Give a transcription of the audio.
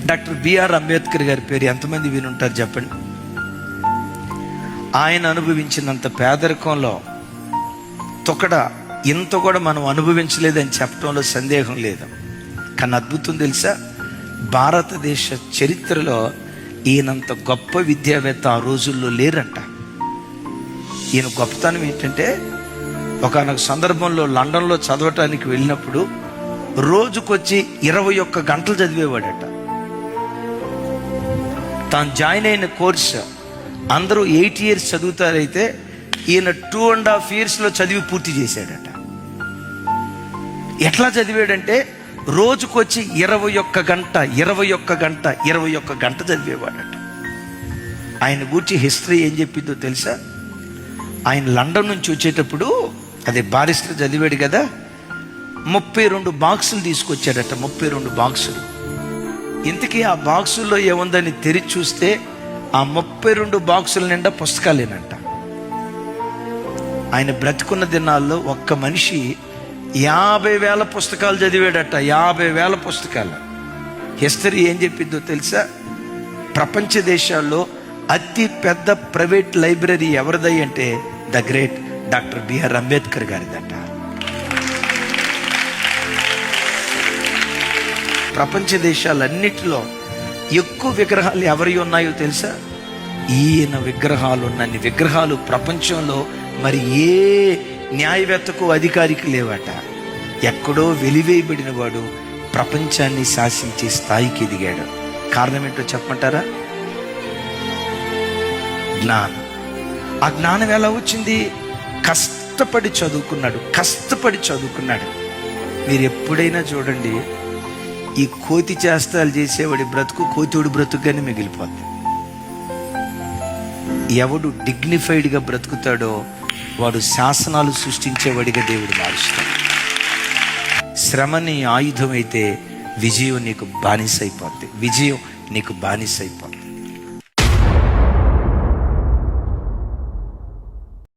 Doctor BR Ambedkar గారి పేరు ఎంతమంది వినుంటారు చెప్పండి. ఆయన అనుభవించినంత పేదరికంలో తొకడ ఇంత కూడా మనం అనుభవించలేదని చెప్పడంలో సందేహం లేదు. కానీ అద్భుతం తెలుసా, భారతదేశ చరిత్రలో ఈయనంత గొప్ప విద్యావేత్త ఆ రోజుల్లో లేరంట. ఈయన గొప్పతనం ఏంటంటే, ఒకనొక సందర్భంలో లండన్లో చదవటానికి వెళ్ళినప్పుడు రోజుకొచ్చి 21 గంటలు చదివేవాడట. తాను జాయిన్ అయిన కోర్సు అందరూ 8 years చదువుతారైతే ఈయన 2.5 yearsలో చదివి పూర్తి చేశాడట. ఎట్లా చదివాడంటే రోజుకొచ్చి 21 గంట చదివేవాడట. ఆయన గురించి హిస్టరీ ఏం చెప్పిందో తెలుసా? ఆయన లండన్ నుంచి వచ్చేటప్పుడు, అదే బారిస్టర్ చదివాడు కదా, 32 బాక్సులు తీసుకొచ్చాడట. 32 బాక్సులు. ఇంతకీ ఆ బాక్సుల్లో ఏముందని తెరిచి చూస్తే ఆ 32 బాక్సుల నిండా పుస్తకాలేనంట. ఆయన బ్రతుకున్న దినాల్లో ఒక్క మనిషి 50,000 పుస్తకాలు చదివాడట. 50,000 పుస్తకాలు. హిస్టరీ ఏం చెప్పిందో తెలుసా? ప్రపంచ దేశాల్లో అతి పెద్ద ప్రైవేట్ లైబ్రరీ ఎవరిదై అంటే the great doctor BR Ambedkar గారిదట. ప్రపంచ దేశాలన్నిటిలో ఎక్కువ విగ్రహాలు ఎవరి ఉన్నాయో తెలుసా? ఈయన విగ్రహాలు. ఉన్నన్ని విగ్రహాలు ప్రపంచంలో మరి ఏ న్యాయవేత్తకు అధికారికి లేవట. ఎక్కడో వెలివేయబడిన వాడు ప్రపంచాన్ని శాసించే స్థాయికి ఎదిగాడు. కారణం ఏంటో చెప్పమంటారా? జ్ఞానం. ఆ జ్ఞానం ఎలా వచ్చింది? కష్టపడి చదువుకున్నాడు. మీరు ఎప్పుడైనా చూడండి, ఈ కోతి చేష్టాలు చేసేవాడి బ్రతుకు కోతివాడి బ్రతుకుగానే మిగిలిపోద్ది. ఎవడు డిగ్నిఫైడ్గా బ్రతుకుతాడో వాడు శాసనాలు సృష్టించేవాడిగా దేవుడు మారుస్తాడు. శ్రమ నీ ఆయుధం అయితే విజయం నీకు బానిసైపోద్ది.